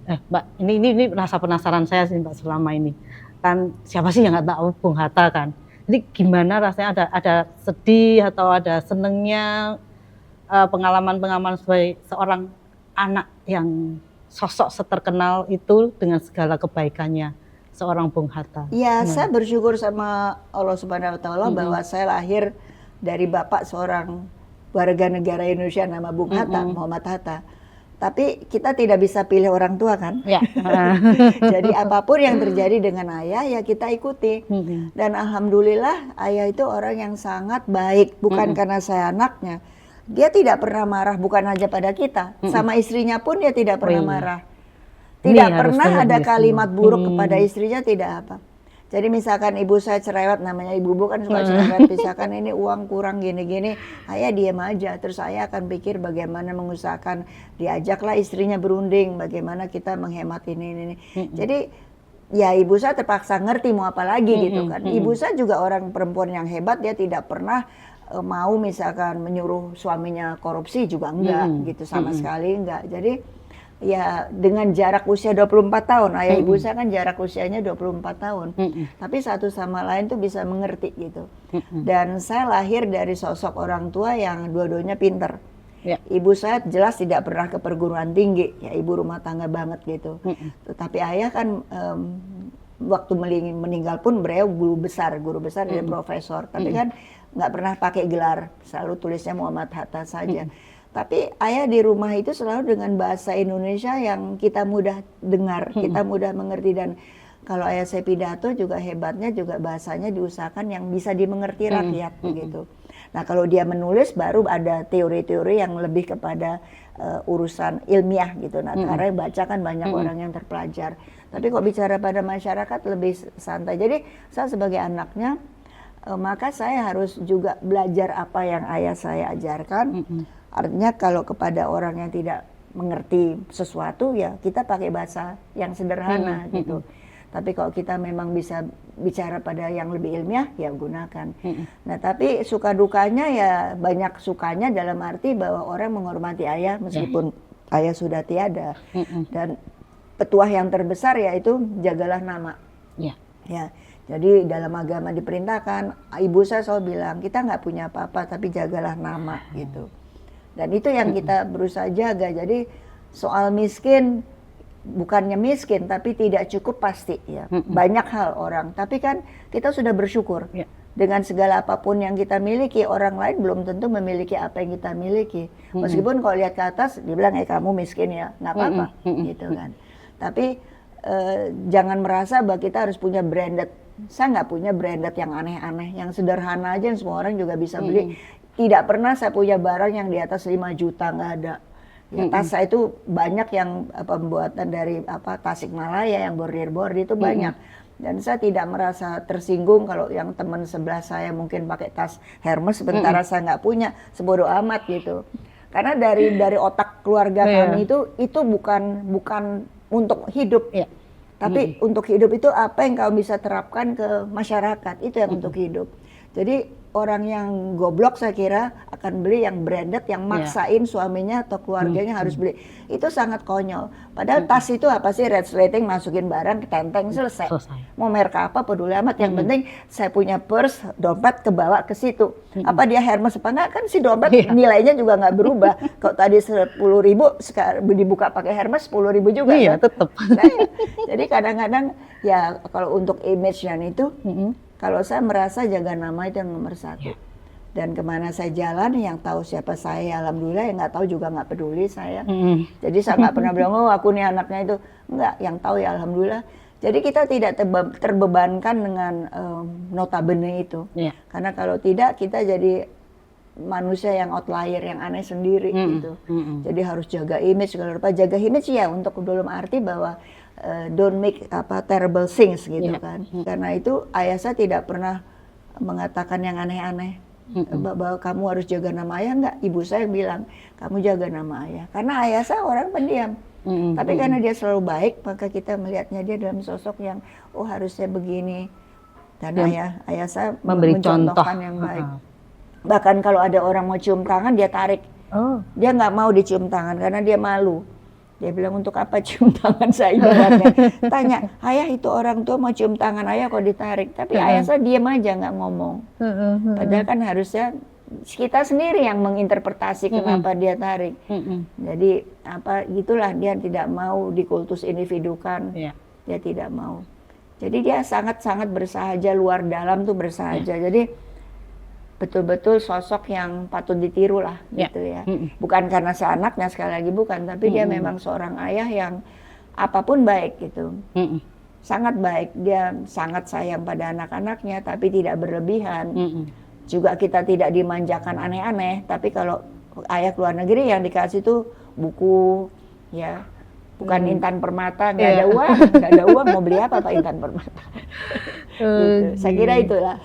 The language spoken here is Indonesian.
Mbak, ini rasa penasaran saya sih Mbak selama ini. Kan siapa sih yang nggak tahu Bung Hatta kan. Jadi gimana rasanya ada sedih atau ada senengnya pengalaman-pengalaman sebagai seorang anak yang sosok seterkenal itu dengan segala kebaikannya seorang Bung Hatta. Ya, Gimana? saya bersyukur sama Allah Subhanahu wa Ta'ala bahwa Mm-mm. saya lahir dari bapak seorang warga negara Indonesia nama Bung Hatta, Mm-mm. Muhammad Hatta. Tapi kita tidak bisa pilih orang tua kan. Ya. Jadi apapun yang terjadi dengan ayah ya kita ikuti. Mm-mm. Dan alhamdulillah ayah itu orang yang sangat baik. Bukan Mm-mm. karena saya anaknya. Dia tidak pernah marah bukan aja pada kita. Mm-mm. Sama istrinya pun dia tidak Oh pernah iya. marah. Ini Tidak harus pernah dengar ada nih semua. kalimat buruk kepada istrinya, tidak apa. Jadi misalkan ibu saya cerewet, namanya ibu-ibu kan suka cerewet, misalkan ini uang kurang gini-gini, ayah diam aja. Terus saya akan pikir bagaimana mengusahakan, diajaklah istrinya berunding, bagaimana kita menghemat ini. Jadi ya ibu saya terpaksa ngerti mau apa lagi gitu kan. Ibu saya juga orang perempuan yang hebat, dia tidak pernah mau misalkan menyuruh suaminya korupsi juga enggak gitu, sama sekali enggak. Jadi ya dengan jarak usia 24 tahun, ayah ibu saya kan jarak usianya 24 tahun. Tapi satu sama lain tuh bisa mengerti gitu. Dan saya lahir dari sosok orang tua yang dua-duanya pinter. Ya. Ibu saya jelas tidak pernah ke perguruan tinggi, ya ibu rumah tangga banget gitu. Tetapi ayah kan waktu meninggal pun beliau guru besar dia profesor. Tapi kan nggak pernah pakai gelar, selalu tulisnya Muhammad Hatta saja. Tapi ayah di rumah itu selalu dengan bahasa Indonesia yang kita mudah dengar, kita mudah mengerti. Dan kalau ayah saya pidato juga hebatnya juga bahasanya diusahakan yang bisa dimengerti rakyat gitu. Nah kalau dia menulis baru ada teori-teori yang lebih kepada urusan ilmiah gitu. Nah karena baca kan banyak orang yang terpelajar. Tapi kok bicara pada masyarakat lebih santai. Jadi saya sebagai anaknya maka saya harus juga belajar apa yang ayah saya ajarkan. Artinya kalau kepada orang yang tidak mengerti sesuatu ya kita pakai bahasa yang sederhana gitu. Tapi kalau kita memang bisa bicara pada yang lebih ilmiah ya gunakan. Nah tapi suka dukanya ya banyak sukanya dalam arti bahwa orang menghormati ayah meskipun ayah sudah tiada. Dan petuah yang terbesar yaitu jagalah nama. Ya. Jadi dalam agama diperintahkan, ibu saya selalu bilang kita nggak punya apa-apa tapi jagalah nama gitu. Dan itu yang kita berusaha jaga. Jadi soal miskin, bukannya miskin tapi tidak cukup pasti ya. Banyak hal orang, tapi kan kita sudah bersyukur. Dengan segala apapun yang kita miliki, orang lain belum tentu memiliki apa yang kita miliki. Meskipun kalau lihat ke atas, dibilang kamu miskin ya, nggak apa-apa gitu kan. Tapi jangan merasa bahwa kita harus punya branded. Saya nggak punya branded yang aneh-aneh, yang sederhana aja yang semua orang juga bisa beli. Tidak pernah saya punya barang yang di atas 5 juta, nggak ada. Ya, tas saya itu banyak yang pembuatan dari Tasikmalaya yang bordir-bordir itu banyak. Dan saya tidak merasa tersinggung kalau yang teman sebelah saya mungkin pakai tas Hermes sementara saya nggak punya, sebodoh amat gitu. Karena dari otak keluarga kami itu bukan untuk hidup. Tapi untuk hidup itu apa yang kamu bisa terapkan ke masyarakat, itu yang untuk hidup. Jadi orang yang goblok saya kira akan beli yang branded, yang maksain suaminya atau keluarganya harus beli. Itu sangat konyol. Padahal tas itu apa sih, red slating, masukin barang, ketenteng, selesai. Mau merek apa peduli amat, yang penting saya punya purse, dompet kebawa ke situ. Apa dia Hermes apa enggak, kan si dompet nilainya juga nggak berubah. Kalau tadi 10.000, sekarang dibuka pakai Hermes 10.000 juga kan? Tetap. Nah, ya. Jadi kadang-kadang ya kalau untuk image yang itu, kalau saya merasa jaga nama itu yang nomor satu. Dan kemana saya jalan, yang tahu siapa saya, alhamdulillah, yang nggak tahu juga nggak peduli saya. Jadi saya nggak pernah bilang, oh aku nih anaknya itu. Enggak, yang tahu ya alhamdulillah. Jadi kita tidak terbebankan dengan notabene itu. Karena kalau tidak, kita jadi manusia yang outlier, yang aneh sendiri gitu. Jadi harus jaga image, kalau lupa jaga image ya untuk dalam arti bahwa don't make terrible things gitu kan. Karena itu ayah saya tidak pernah mengatakan yang aneh-aneh. Bahwa kamu harus jaga nama ayah, enggak. Ibu saya bilang, kamu jaga nama ayah. Karena ayah saya orang pendiam. Tapi karena dia selalu baik, maka kita melihatnya dia dalam sosok yang harusnya begini. Dan ayah saya mencontohkan yang baik. Bahkan kalau ada orang mau cium tangan, dia tarik. Dia nggak mau dicium tangan karena dia malu. Dia bilang, untuk apa cium tangan saya ibaratnya. Tanya, ayah itu orang tua mau cium tangan ayah kok ditarik. Tapi ayah saya diam aja nggak ngomong. Padahal kan harusnya kita sendiri yang menginterpretasi kenapa dia tarik. Jadi apa gitulah, dia tidak mau dikultus individukan. Dia tidak mau. Jadi dia sangat-sangat bersahaja, luar dalam tuh bersahaja. Jadi betul-betul sosok yang patut ditiru lah gitu ya. Bukan karena seanaknya, sekali lagi bukan, tapi dia memang seorang ayah yang apapun baik gitu. Sangat baik, dia sangat sayang pada anak-anaknya tapi tidak berlebihan. Juga kita tidak dimanjakan aneh-aneh, tapi kalau ayah keluar negeri yang dikasih tuh buku ya. Bukan Intan Permata, nggak ada uang mau beli apa Pak Intan Permata. Gitu. Saya kira itulah.